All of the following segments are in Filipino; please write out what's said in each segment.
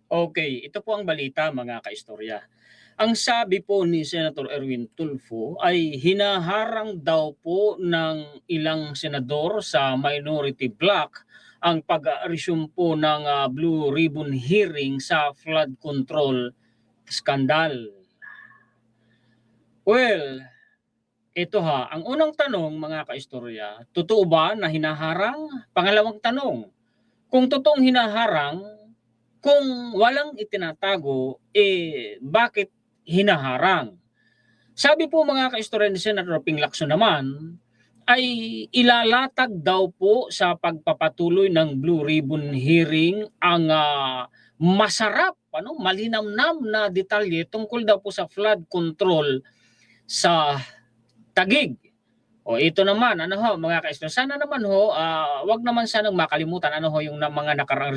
Okay, ito po ang balita mga kaistorya. Ang sabi po ni Senator Erwin Tulfo ay hinaharang daw po ng ilang senador sa minority bloc ang pag-resume po ng Blue Ribbon hearing sa flood control scandal. Well, ito ang unang tanong mga kaistorya, totoo ba na hinaharang? Pangalawang tanong, kung totoong hinaharang, kung walang itinatago, bakit hinaharang? Sabi po mga kaistorya ni Senator Ping Lacson naman, ay ilalatag daw po sa pagpapatuloy ng Blue Ribbon hearing ang masarap, malinamnam na detalye tungkol daw po sa flood control sa Taguig. O ito naman, mga kaistorya, sana naman wag naman sanang makalimutan yung mga nakaraang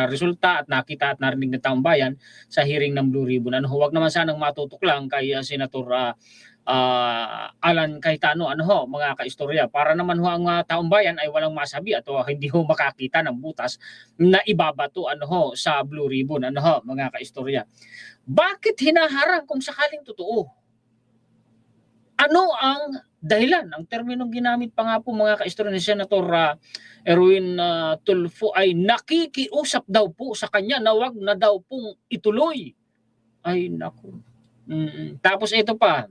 resulta at nakita at narinig ng taong bayan sa hearing ng Blue Ribbon. Wag naman sanang matutok lang kay Senator Alan Cayetano, mga kaistorya, para naman ang taong bayan ay walang masabi at hindi makakita ng butas na ibabato sa Blue Ribbon, mga kaistorya. Bakit hinaharang kung sakaling totoo? Ano ang dahilan? Ang terminong ginamit pa nga po mga kaistorya ni Senator Erwin Tulfo ay nakikiusap daw po sa kanya na wag na daw pong ituloy. Ay naku. Tapos ito pa.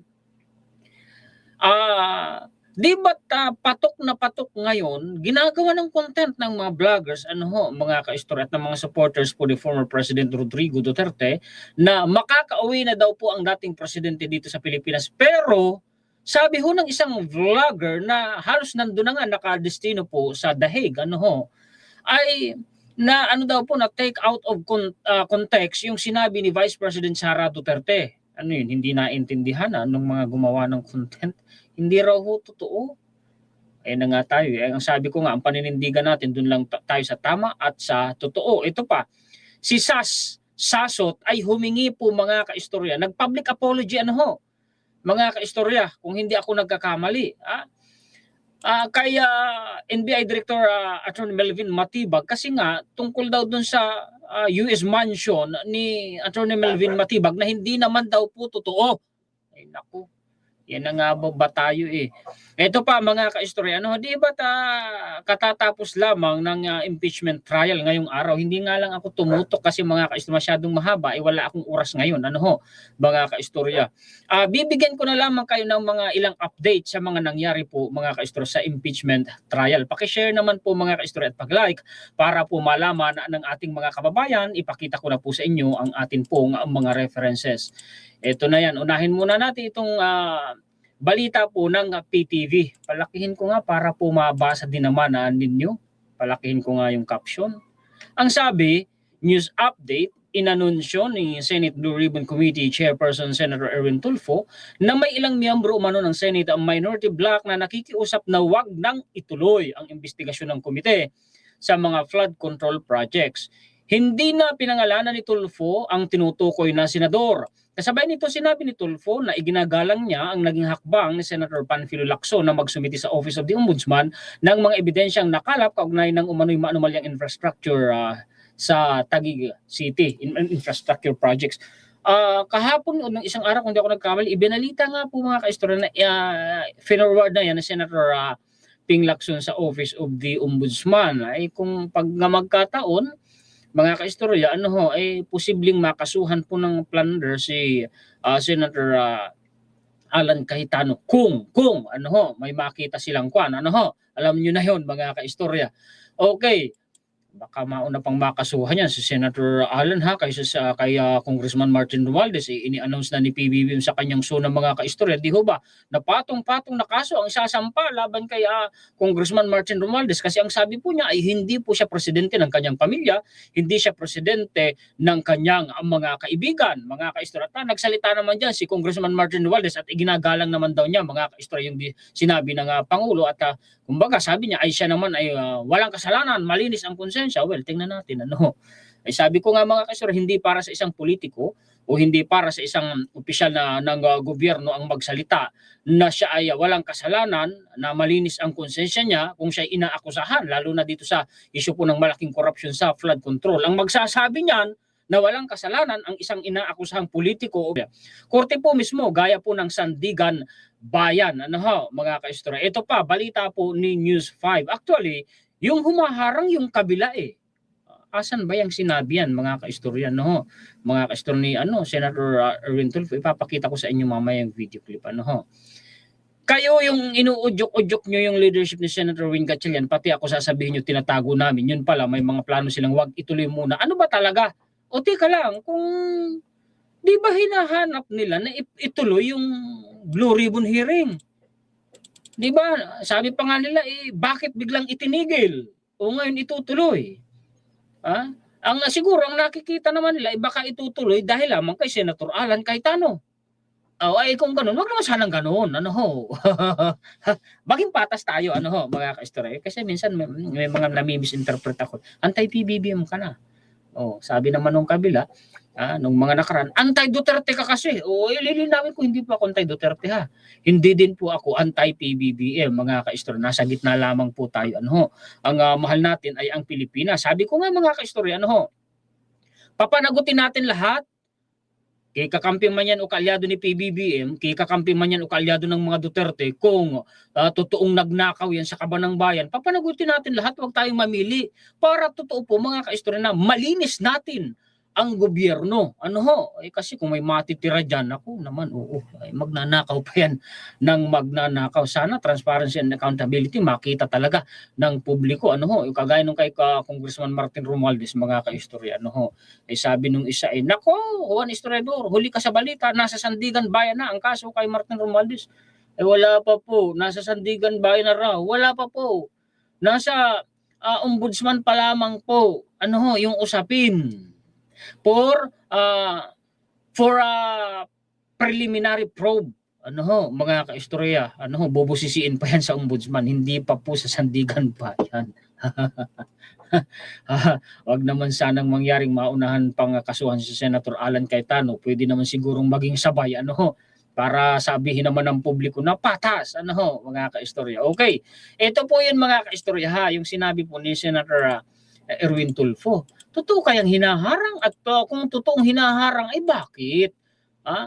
Di ba't patok na patok ngayon, ginagawa ng content ng mga vloggers, mga kaistorya at ng mga supporters po ni former President Rodrigo Duterte na makakauwi na daw po ang dating presidente dito sa Pilipinas. Pero sabi ng isang vlogger na halos nandun na nga nakadestino po sa The Hague, ay na daw po na take out of context yung sinabi ni Vice President Sara Duterte. Hindi naintindihan ng mga gumawa ng content. Hindi raw totoo. Na nga tayo. Ang sabi ko nga, ang paninindigan natin, dun lang tayo sa tama at sa totoo. Ito pa, si Sasot ay humingi po mga kaistorya. Nag-public apology mga kaistorya, kung hindi ako nagkakamali. Kaya NBI Director Attorney Melvin Matibag, kasi nga tungkol daw dun sa US mansion ni Attorney Melvin Matibag na hindi naman daw po totoo. Ay naku, yan na nga ba tayo Ito pa mga kaistorya, di ba katatapos lamang ng impeachment trial ngayong araw? Hindi nga lang ako tumutok kasi mga kaistorya masyadong mahaba, wala akong oras ngayon, mga kaistorya. Bibigyan ko na lamang kayo ng mga ilang update sa mga nangyari po mga kaistorya sa impeachment trial. Paki-share naman po mga kaistorya at pag-like para po malaman ng ating mga kababayan. Ipakita ko na po sa inyo ang atin pong mga references. Ito na yan. Unahin muna natin itong balita po ng PTV. Palakihin ko nga para po mabasa din naman ninyo. Palakihin ko nga yung caption. Ang sabi, news update, inanunsyo ni Senate Blue Ribbon Committee Chairperson Senator Erwin Tulfo na may ilang miyembro umano ng Senate ang minority bloc na nakikiusap na wag nang ituloy ang investigasyon ng komite sa mga flood control projects. Hindi na pinangalanan ni Tulfo ang tinutukoy na senador. Kasabay nito sinabi ni Tulfo na iginagalang niya ang naging hakbang ni Senator Panfilo Lacson na magsumiti sa Office of the Ombudsman ng mga ebidensyang nakalap kaugnay ng umano'y maanumalyang infrastructure sa Taguig City, infrastructure projects. Kahapon o ng isang araw kung di ako nagkamali, ibinalita nga po mga kaistorya na forward na yan ni Senator Ping Lacson sa Office of the Ombudsman. Ay kung pag magkataon, mga kaistorya, posibleng makasuhan po ng plunder si Senator Alan Cayetano kung may makita silang kwan, alam niyo na yon mga kaistorya. Okay, baka mauna pang makasuhan yan si Senator Alan kaysa kay Congressman Martin Romualdez. Ini-announce na ni PBBM sa kanyang show ng mga kaistorya, di ho ba, na patong-patong na kaso ang isasampa laban kay Congressman Martin Romualdez kasi ang sabi po niya ay hindi po siya presidente ng kanyang pamilya, hindi siya presidente ng kanyang mga kaibigan, mga kaistorya. At nagsalita naman dyan si Congressman Martin Romualdez at iginagalang naman daw niya mga kaistorya yung sinabi ng Pangulo at kumbaga sabi niya ay siya naman ay walang kasalanan, malinis ang konsensya. Well, tingnan natin Ay sabi ko nga mga kaistorya, hindi para sa isang politiko o hindi para sa isang opisyal ng gobyerno ang magsalita na siya ay walang kasalanan, na malinis ang konsensya niya kung siya ay inaakusahan, lalo na dito sa issue po ng malaking korupsyon sa flood control. Ang magsasabi niyan na walang kasalanan ang isang inaakusahang politiko. Korte po mismo, gaya po ng Sandigan Bayan. Ano ho, mga kaistorya. Ito pa, balita po ni News 5. Actually, yung humaharang yung kabila eh. Asan ba yung sinabi yan, mga kaistorya? No? Mga kaistorya ni Senator Erwin Tulfo, ipapakita ko sa inyo mamaya yung video clip. Ano ho? Kayo yung inuudyok-udyok nyo yung leadership ni Senator Win Gatchalian, pati ako sasabihin nyo tinatago namin. Yun pala, may mga plano silang wag ituloy muna. Ano ba talaga? O tika lang, kung di ba hinahanap nila na ituloy yung Blue Ribbon hearing? Di ba? Sabi pa nga nila, bakit biglang itinigil? O ngayon itutuloy? Siguro, ang nakikita naman nila, baka itutuloy dahil lamang kay Senator Alan Cayetano. Ay kung gano'n, wag naman sanang gano'n. Ano ho? Maging patas tayo, ano ho, mga kaistorya. Kasi minsan may mga nami-misinterpret ako. Anti-PBBM ka na. Sabi naman nung kabila, nung mga nakaraan, anti-Duterte ka kasi. Lilinawin ko, hindi po ako anti-Duterte ha. Hindi din po ako anti-PBBM, mga kaistorya. Nasa gitna lamang po tayo. Ano ho? Ang mahal natin ay ang Pilipinas. Sabi ko nga mga kaistorya, ano ho? Papanagutin natin lahat. Kay kakampi man yan o kaalyado ni PBBM, kay kakampi man yan o kaalyado ng mga Duterte, kung totoong nagnakaw yan sa kabanang bayan, papanagutin natin lahat, huwag tayong mamili. Para totoo po mga kaistorya na malinis natin ang gobyerno. Ano ho? Kasi kung may matitira dyan, ako naman, magnanakaw pa yan ng magnanakaw. Sana transparency and accountability makita talaga ng publiko. Ano ho? Kagaya nung kay Congressman Martin Romualdez, mga kaistorya, ano ho? Sabi nung isa, nako, Juan Historiador, huli ka sa balita, nasa Sandigan Bayan na ang kaso kay Martin Romualdez. Wala pa po, nasa Sandigan Bayan na raw, wala pa po. Nasa ombudsman pa lamang po, ano ho, yung usapin. For preliminary probe, ano ho, mga kaistorya, ano ho, bubusisiin pa yan sa ombudsman, hindi pa po sa Sandigan Bayan. Wag naman sanang mangyaring maunahan pang kasuhan si Senator Alan Cayetano. Pwede naman sigurong maging sabay, ano ho, para sabihin naman ng publiko na patas, ano ho, mga kaistorya. Okay, ito po yun mga kaistorya ha, yung sinabi po ni Senator Erwin Tulfo. Totoo kayang hinaharang at kung totoong hinaharang ay bakit?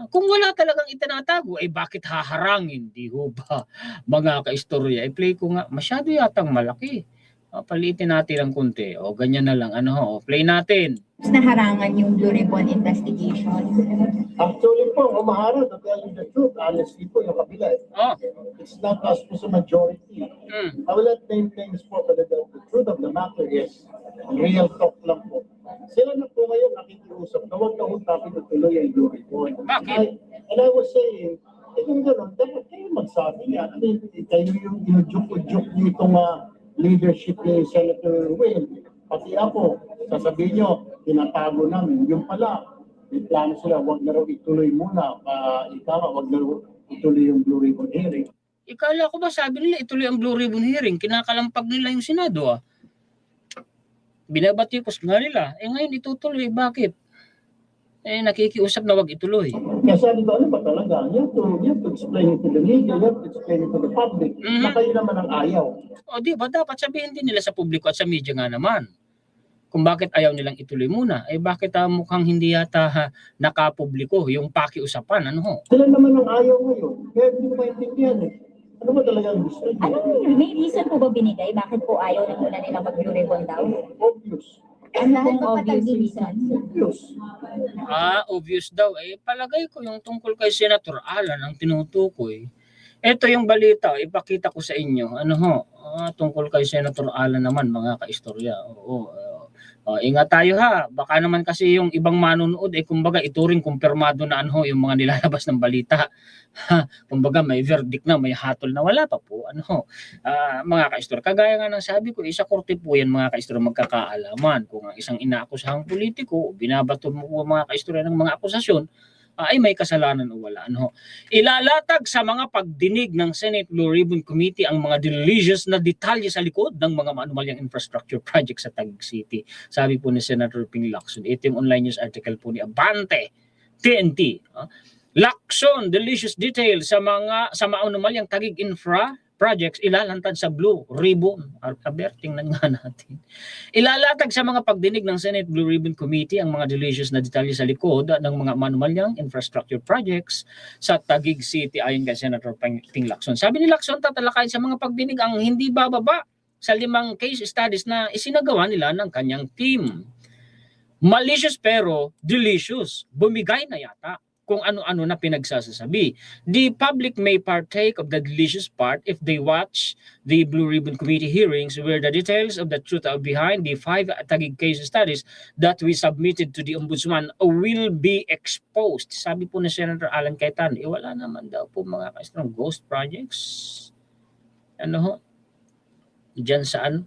Kung wala talagang itinatago ay bakit haharangin? Di ho ba mga kaistorya? I-play ko nga, masyado yatang malaki. Palitin natin ng konti. Ganyan na lang. Ano ho? Play natin. Naharangan yung Blue Ribbon investigation. Actually po, umaharap, to tell you the truth, honestly po, yung kabila. It's not us po sa majority. I will not name names po, but the truth of the matter is, real talk lang po. Sila na po ngayon nakikiusap na huwag na hutapin na tuloy ang Blue Ribbon. And I was saying, kung gano'n, dapat kayo magsabi niya. Kayo yung inudyok-udyok nitong leadership ni Senator Win. Pati ako, sasabihin nyo, tinatago namin. Yung pala, may plano sila, wag na raw ituloy muna. Wag na raw ituloy yung Blue Ribbon hearing. Ikala ko ba sabi nila ituloy ang Blue Ribbon hearing? Kinakalampag nila yung Senado Binabatikos nga nila. Ngayon itutuloy. Bakit? Nakikiusap na wag ituloy. Kaya sabi ko, ano ba talaga? You have to explain it to the media, you have to explain it to the public. Na kayo naman ang ayaw. Di ba? Dapat sabihin din nila sa publiko at sa media nga naman. Kung bakit ayaw nilang ituloy muna. Bakit mukhang hindi yata nakapubliko yung pakiusapan. Ano ho? Sila naman ang ayaw ngayon. Kaya hindi ko maintindihan Ano ba talaga ang gusto niyo? May reason po ba binigay? Bakit po ayaw na muna nila mag-Blue Ribbon daw? Obvious. Ang lahat po obvious reason. Obvious. Obvious daw. Palagay ko yung tungkol kay Senator Alan ang tinutukoy. Ito yung balita. Ipakita ko sa inyo. Ano ho? Tungkol kay Senator Alan naman, mga kaistorya. Ingat tayo ha. Baka naman kasi yung ibang manunood kumbaga ituring kumpirmado na yung mga nilalabas ng balita. Kumbaga may verdict na, may hatol na, wala pa po. Mga kaistorya. Kagaya nga ng sabi ko, isa korte po yan mga kaistorya magkakaalaman. Kung ang isang inaakusahang politiko, binabato mo po mga kaistorya ng mga akusasyon, ay may kasalanan o wala. Ilalatag sa mga pagdinig ng Senate Blue Ribbon Committee ang mga delicious na detalye sa likod ng mga maanumalyang infrastructure project sa Taguig City. Sabi po ni Senator Ping Lacson. Ito yung online news article po ni Abante, TNT. Lacson, delicious detail sa maanumalyang Taguig Infra projects ilalantad sa Blue Ribbon. Tingnan nga natin. Ilalatag sa mga pagdinig ng Senate Blue Ribbon Committee ang mga delicious na detalye sa likod ng mga manumalyang infrastructure projects sa Taguig City ayon kay Senator Ping Lacson. Sabi ni Lacson, tatalakayin sa mga pagdinig ang hindi bababa sa 5 case studies na isinagawa nila ng kanyang team. Malicious pero delicious. Bumigay na yata kung ano-ano na pinagsasasabi. The public may partake of the delicious part if they watch the Blue Ribbon Committee hearings where the details of the truth are behind the 5 Taguig case studies that we submitted to the Ombudsman will be exposed. Sabi po ni Senator Alan Cayetano, wala naman daw po mga ka-strong ghost projects. Ano ho? Diyan saan?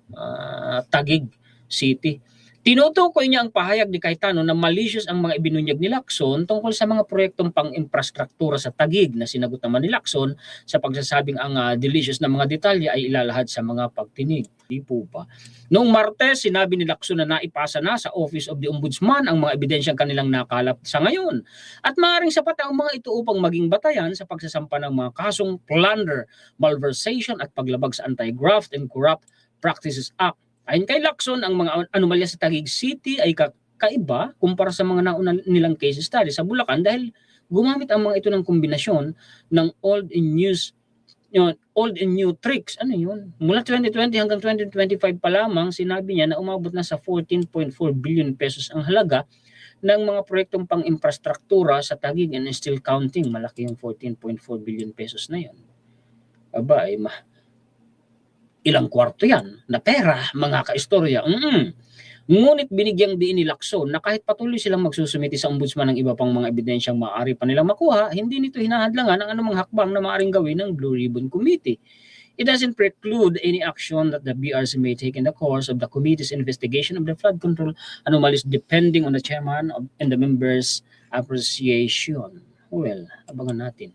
Taguig City. Tinutukoy niya ang pahayag ni Cayetano na malicious ang mga ibinunyag ni Lacson tungkol sa mga proyektong pang-infrastruktura sa Taguig na sinagot naman ni Lacson sa pagsasabing ang delicious na mga detalye ay ilalahad sa mga pagtinig. Di po ba? Noong Martes, sinabi ni Lacson na naipasa na sa Office of the Ombudsman ang mga ebidensyang kanilang nakalap sa ngayon. At maaaring sapat ang mga ito upang maging batayan sa pagsasampa ng mga kasong plunder, malversation at paglabag sa Anti-Graft and Corrupt Practices Act. Ayon kay Lacson, ang mga anomalya sa Taguig City ay kaiba kumpara sa mga nauna nilang case study sa Bulacan dahil gumamit ang mga ito ng kombinasyon ng old and new tricks. Ano yun? Mula 2020 hanggang 2025 pa lamang, sinabi niya na umabot na sa 14.4 billion pesos ang halaga ng mga proyektong pang-infrastruktura sa Taguig and still counting. Malaki yung 14.4 billion pesos na yan. Aba, ay ilang kwarto yan na pera, mga kaistorya. Ngunit binigyang diin ni Lacson na kahit patuloy silang magsusumiti sa ombudsman ng iba pang mga ebidensyang maaari pa nilang makuha, hindi nito hinahadlangan ang anumang hakbang na maaaring gawin ng Blue Ribbon Committee. It doesn't preclude any action that the BRC may take in the course of the committee's investigation of the flood control anomalies depending on the chairman and the members' appreciation. Well, abangan natin.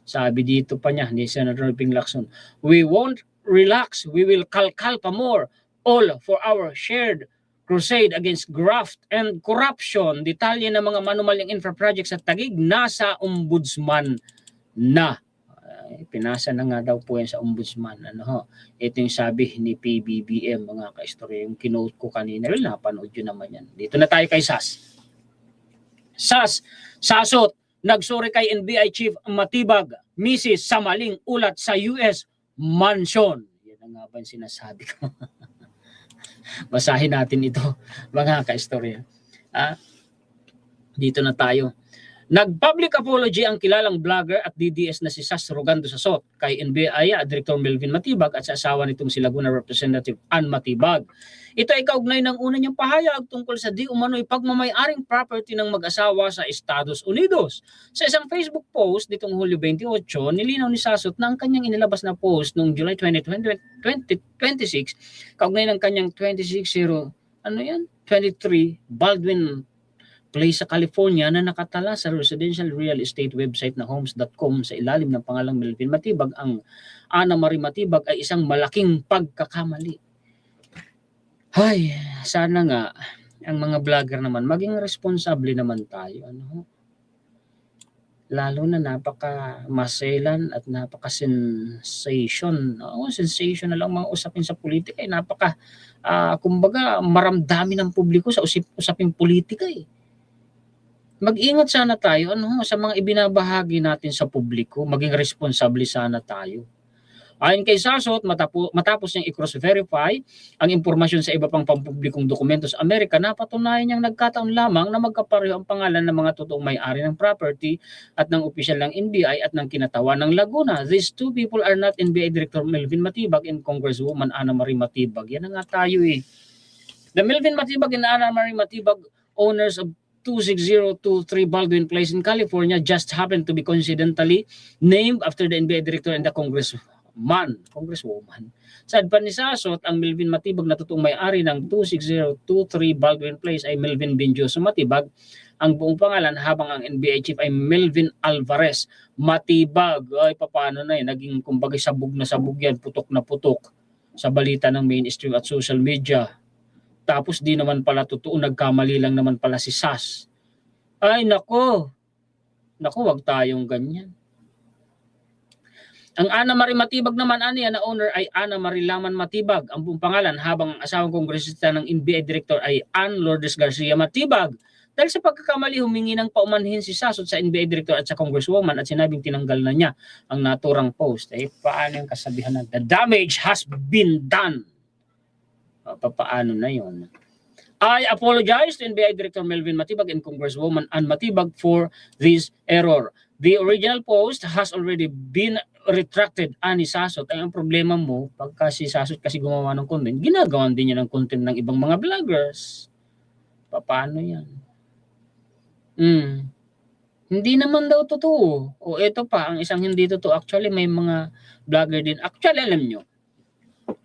Sabi dito pa niya ni Senator Ping Lacson, we won't relax, we will kalkal pa more, all for our shared crusade against graft and corruption. Detalye ng mga manumalyang infra projects sa Taguig nasa ombudsman na. Pinasa na nga daw po yan sa ombudsman. Ito yung sabi ni PBBM, mga kaistorya, yung kinote ko kanina. Well, napanood yun naman yan. Dito na tayo kay SAS. Sasot, nagsuri kay NBI Chief Matibag, Mrs. Samaling ulat sa US mansion. Yan ang nga ba yung sinasabi ko. Basahin natin ito, mga kaistorya. Dito na tayo. Nag-public apology ang kilalang vlogger at DDS na si Sas Rogando Sasot kay NBI Director Melvin Matibag at sa asawa nitong si Laguna Representative Ann Matibag. Ito ay kaugnay ng una niyang pahayag tungkol sa di umano'y pagmamay-aring property ng mag-asawa sa Estados Unidos. Sa isang Facebook post nitong Hulyo 28, nilinaw ni Sasot na ang kanyang inilabas na post noong July 2026 kaugnay ng kanyang 23 Baldwin Place sa California na nakatala sa residential real estate website na homes.com sa ilalim ng pangalang Melvin Matibag. Ang Ana Marie Matibag ay isang malaking pagkakamali. Ay, sana nga ang mga vlogger naman maging responsable naman tayo. Lalo na napaka-maselan at napaka-sensation. Sensational lang mga usapin sa politika. Kumbaga maramdami ng publiko sa usaping politika eh. Mag-ingat sana tayo sa mga ibinabahagi natin sa publiko, maging responsable sana tayo. Ayon kay Sasot, matapos niyang i-cross-verify ang impormasyon sa iba pang pampublikong dokumento sa Amerika, napatunayan niyang nagkataon lamang na magkapareho ang pangalan ng mga totoong may-ari ng property at ng opisyal ng NBI at ng kinatawan ng Laguna. These two people are not NBI Director Melvin Matibag and Congresswoman Ana Marie Matibag. Yan na nga tayo eh. The Melvin Matibag and Ana Marie Matibag, owners of 26023 Baldwin Place in California, just happened to be coincidentally named after the NBI Director and the Congresswoman. Saad pa ni Sasot, ang Melvin Matibag na totoong may-ari ng 26023 Baldwin Place ay Melvin Benjoso Matibag. Ang buong pangalan habang ang NBI Chief ay Melvin Alvarez Matibag. Ay paano na naging kumbaga sabog na sabog yan, putok na putok sa balita ng mainstream at social media. Tapos di naman pala totoo, nagkamali lang naman pala si Sas. Ay nako, wag tayong ganyan. Ang Ana Marie Matibag naman aniya na owner ay Ana Marie Laman Matibag ang buong pangalan, habang ang asawang kongresista ng NBI director ay Ann Lourdes Garcia Matibag. Dahil sa pagkakamali, humingi ng paumanhin si Sasot sa NBI director at sa congresswoman at sinabing tinanggal na niya ang naturang post. Paano yung kasabihan na the damage has been done? Paano na yun? I apologize to NBI Director Melvin Matibag and Congresswoman Ann Matibag for this error. The original post has already been retracted, ani Sasot. Ay, ang problema mo, pagka si Sasot kasi gumawa ng content, ginagawan din niya ng content ng ibang mga vloggers. Paano yan? Hindi naman daw totoo. O ito pa, ang isang hindi totoo. Actually, may mga vlogger din. Actually, alam nyo,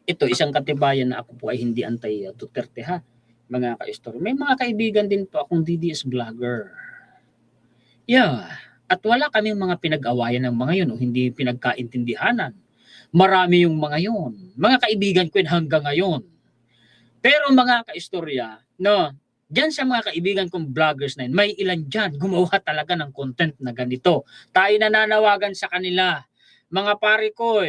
ito, isang katibayan na ako po ay hindi anti-Duterte ha. Mga ka-story. May mga kaibigan din po akong DDS vlogger. Yeah. At wala kaming mga pinag-awayan ng mga yun o hindi pinagkaintindihanan. Marami yung mga yun. Mga kaibigan ko yun hanggang ngayon. Pero mga ka-istorya, no, diyan sa mga kaibigan kong vloggers na yun, may ilan dyan gumawa talaga ng content na ganito. Tayo nananawagan sa kanila, mga pare ko,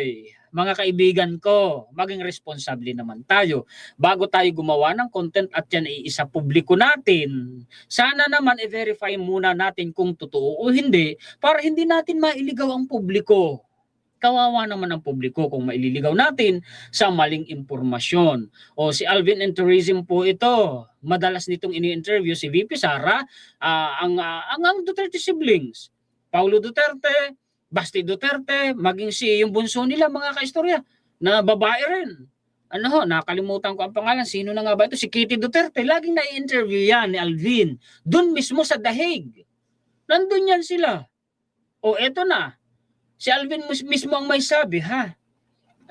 mga kaibigan ko, maging responsable naman tayo. Bago tayo gumawa ng content at yan ay isa publiko natin, sana naman i-verify muna natin kung totoo o hindi para hindi natin mailigaw ang publiko. Kawawa naman ang publiko kung maililigaw natin sa maling impormasyon. O si Alvin and Tourism po ito, madalas nitong ini-interview si VP Sara, ang Duterte siblings, Paulo Duterte, Basti Duterte, maging si yung bunso nila mga kaistorya na babae rin. Nakalimutan ko ang pangalan. Sino na nga ba ito? Si Kitty Duterte. Laging na-interview yan ni Alvin. Doon mismo sa The Hague. Nandun yan sila. O eto na. Si Alvin mismo ang may sabi, ha?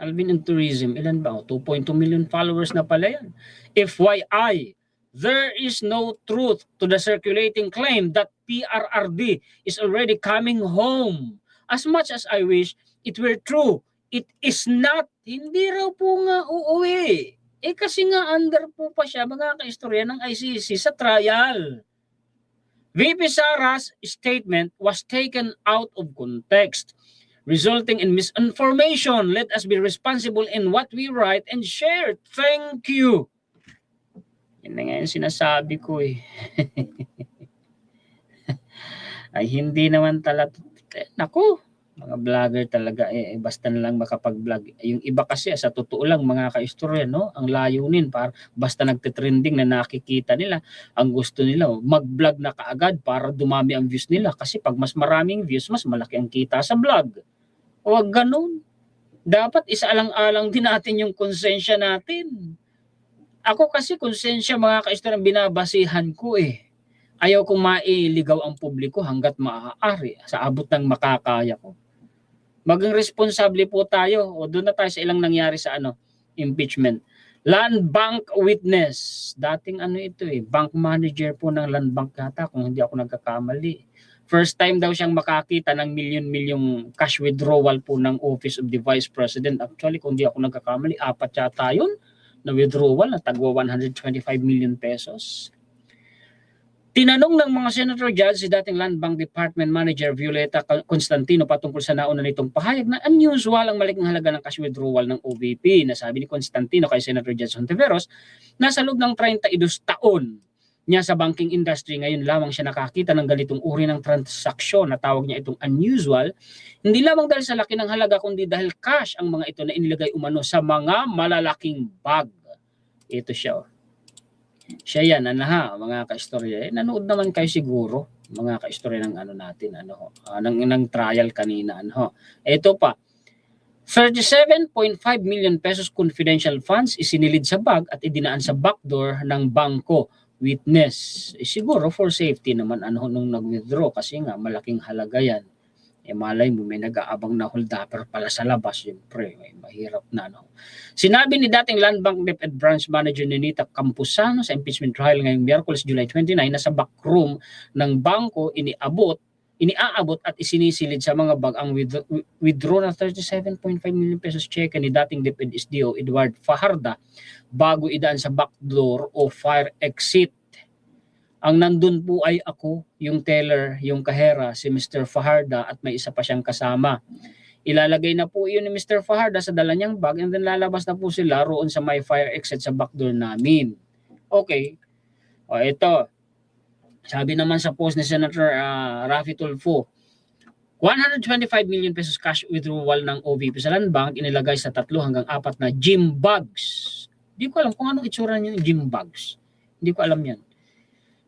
Alvin and Tourism, ilan ba? 2.2 million followers na pala yan. FYI, there is no truth to the circulating claim that PRRD is already coming home. As much as I wish it were true, it is not. Hindi raw po nga uuwi. Kasi nga under po pa siya, mga kaistorya ng ICC sa trial. VP Sara's statement was taken out of context, resulting in misinformation. Let us be responsible in what we write and share. Thank you. Yan na nga yung sinasabi ko Ay hindi naman talaga. Naku, mga vlogger talaga basta na lang makapag-vlog. Yung iba kasi sa totoo lang mga kaistorya, no, ang layunin para basta nagte-trending na nakikita nila, ang gusto nila mag-vlog na kaagad para dumami ang views nila kasi pag mas maraming views, mas malaki ang kita sa vlog. Huwag ganun. Dapat isaalang-alang din natin yung konsensya natin. Ako kasi konsensya mga kaistorya binabasihan ko Ayaw kong mailigaw ang publiko hanggat maaari sa abot ng makakaya ko. Maging responsable po tayo. O doon na tayo sa ilang nangyari sa impeachment. Land Bank witness. Dating ito bank manager po ng Land Bank yata kung hindi ako nagkakamali. First time daw siyang makakita ng milyon-milyong cash withdrawal po ng Office of the Vice President. Actually kung hindi ako nagkakamali, 4 yata yun na withdrawal na tagwa 125 million pesos. Tinanong ng mga senator judge si dating Land Bank Department Manager Violeta Constantino patungkol sa nauna nitong pahayag na unusual ang malaking halaga ng cash withdrawal ng OVP. Nasabi ni Constantino kay Senator Judge Hontiveros na sa loob ng 32 taon niya sa banking industry, ngayon lamang siya nakakita ng ganitong uri ng transaksyon na tawag niya itong unusual. Hindi lamang dahil sa laki ng halaga kundi dahil cash ang mga ito na inilagay umano sa mga malalaking bag. Ito siya Siya yan, mga kaistorya. Nanood naman kayo siguro, mga kaistorya ng natin, ng trial kanina. Ito pa, 37.5 million pesos confidential funds isinilid sa bag at idinaan sa backdoor ng bangko. Witness. Siguro for safety naman nung nag-withdraw kasi nga malaking halaga yan. Malay mo may nag-aabang na holdapper pala sa labas, siyempre mahirap na Sinabi ni dating Land Bank DepEd Branch Manager Ninita Campusano sa impeachment trial ngayong Miyerkules July 29 na sa backroom ng bangko iniaabot at isinisilid sa mga bag ang withdraw na 37.5 million pesos check ni dating DepEd SDO Edward Fajarda bago idaan sa backdoor o fire exit. Ang nandun po ay ako, yung teller, yung kahera, si Mr. Fajarda at may isa pa siyang kasama. Ilalagay na po yun ni Mr. Fajardo sa dala niyang bag and then lalabas na po sila roon sa may fire exit sa backdoor namin. Okay. O ito. Sabi naman sa post ni Senator Raffy Tulfo, 125 million pesos cash withdrawal ng OVP sa Land Bank inilagay sa 3 hanggang 4 na gym bags. Hindi ko alam kung anong itsura niya yung gym bags. Hindi ko alam yan.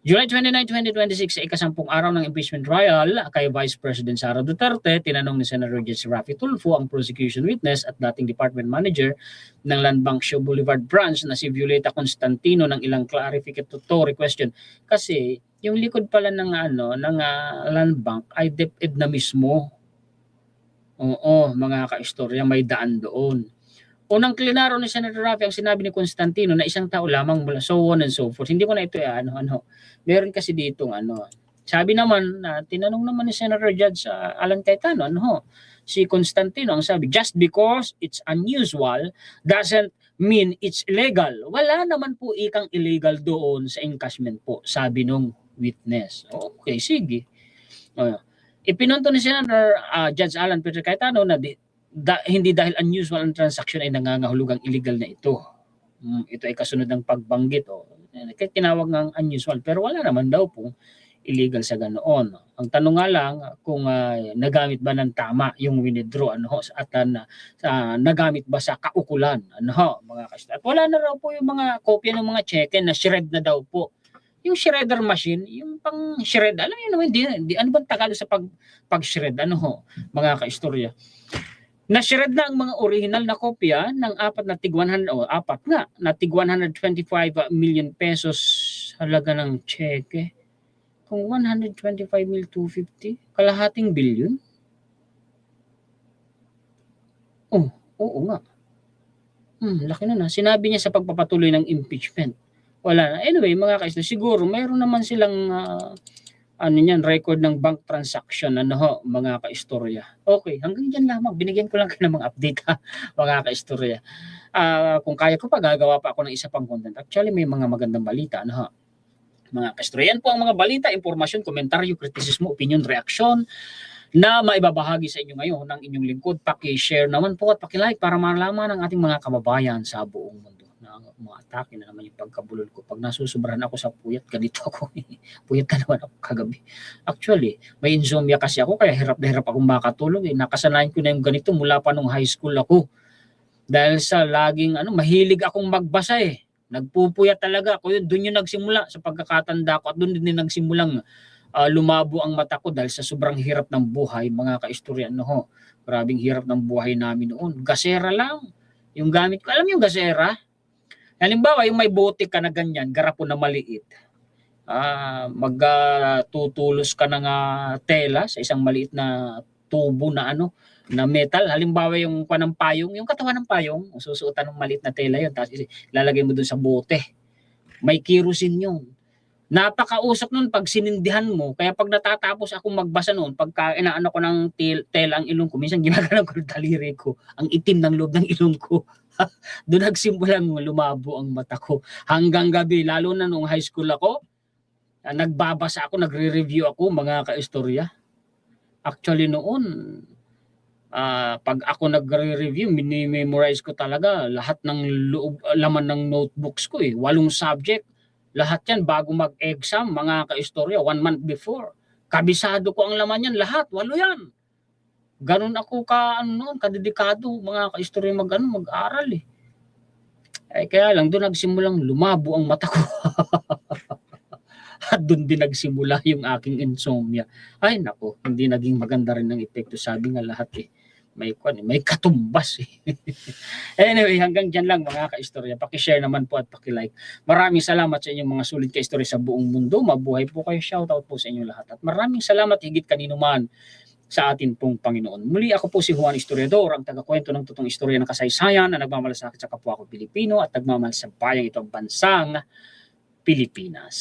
July 29, 2026, sa ika-10 araw ng impeachment trial kay Vice President Sara Duterte, tinanong ni Senator Jesse Raffy Tulfo ang prosecution witness at dating department manager ng Land Bank Show Boulevard Branch na si Violeta Constantino ng ilang clarificatory question. Kasi yung likod pala ng Land Bank ay DepEd na mismo. Oo, mga kaistorya, may daan doon. Unang klinaro ni Senator Raffy ang sinabi ni Constantino na isang tao lamang mula so on and so forth. Hindi ko na ito meron kasi ditong Sabi naman na tinanong naman ni Senator Judge Alan Cayetano, si Constantino ang sabi, just because it's unusual doesn't mean it's illegal. Wala naman po ikang illegal doon sa encashment po, sabi nung witness. Okay, sige. Ipinunto ni Senator Judge Alan Peter Cayetano na hindi dahil unusual ang transaction ay nangangahulugang illegal na ito. Ito ay kasunod ng pagbanggit. Tinawag ng unusual pero wala naman daw pong illegal sa ganoon. Ang tanong nga lang kung nagamit ba ng tama yung withdraw at nagamit ba sa kaukulan mga kasya. At wala na raw po yung mga kopya ng mga cheque na shred na daw po. Yung shredder machine, yung pang shred, alam niyo naman ano bang Tagalog sa pag-shred mga kaistorya. Na-shred na ang mga original na kopya ng tig 125 million pesos halaga ng cheque. Kung 125,250, kalahating bilyon? Oo nga. Laki na. Sinabi niya sa pagpapatuloy ng impeachment. Wala na. Anyway, mga kaisno, siguro mayroon naman silang record ng bank transaction mga kaistorya. Okay, hanggang dyan lamang. Binigyan ko lang kayo ng mga update mga kaistorya. Kung kaya ko pa, gagawa pa ako ng isa pang content. Actually, may mga magandang balita mga kaistorya. Yan po ang mga balita, impormasyon, komentaryo, kritisismo, opinion, reaksyon na maibabahagi sa inyo ngayon ng inyong lingkod. Paki-share naman po at paki-like para malaman ng ating mga kababayan sa buong mundo. Umatake na naman yung pagkabulol ko. Pag nasusobrahan ako sa puyat, ganito ako. Puyat na naman ako kagabi. Actually, may insomnia kasi ako, kaya hirap na hirap akong makatulog. Nakasanayan ko na yung ganito mula pa nung high school ako. Dahil sa laging, mahilig akong magbasa Nagpupuyat talaga ako. Doon yung nagsimula sa pagkakatanda ko at doon din nagsimulang lumabo ang mata ko dahil sa sobrang hirap ng buhay, mga kaistorya. Grabing hirap ng buhay namin noon. Gasera lang. Yung gamit ko, alam yung gasera? Halimbawa, yung may bote ka na ganyan, garapon na maliit. Magtutulos ka ng tela sa isang maliit na tubo na na metal. Halimbawa, yung payong, yung katawan ng payong, susuotan ng maliit na tela yun, tapos ilalagay mo dun sa bote. May kerosene yun. Napakausap nun pag sinindihan mo. Kaya pag natatapos akong magbasa noon, pagka inaano ko ng tela ang ilong ko, minsan ginagalang ko ng daliri ko, ang itim ng loob ng ilong ko. Doon nagsimulang lumabo ang mata ko. Hanggang gabi, lalo na nung high school ako, nagbabasa ako, nagre-review ako, mga kaistorya. Actually noon, pag ako nagre-review, mini-memorize ko talaga lahat ng laman ng notebooks ko 8 subject. Lahat yan bago mag-exam, mga kaistorya, 1 month before. Kabisado ko ang laman yan, lahat, 8 yan. Ganun ako kadedikado, mga kaistorya mag-aral kaya lang doon nagsimulang lumabo ang mata ko. At doon din nagsimula yung aking insomnia. Ay nako, hindi naging maganda rin ang epekto, sabi nga lahat may katumbas Anyway, hanggang dyan lang mga kaistorya. Paki-share naman po at paki-like. Maraming salamat sa inyong mga sulit kaistorya sa buong mundo. Mabuhay po kayo. Shoutout po sa inyo lahat. At maraming salamat higit kanino man sa atin pong Panginoon. Muli ako po si Juan Historiador, ang tagakwento ng totoong istorya ng kasaysayan na nagmamalasakit sa kapwa ko Pilipino at nagmamahal sa bayang ito ang bansang Pilipinas.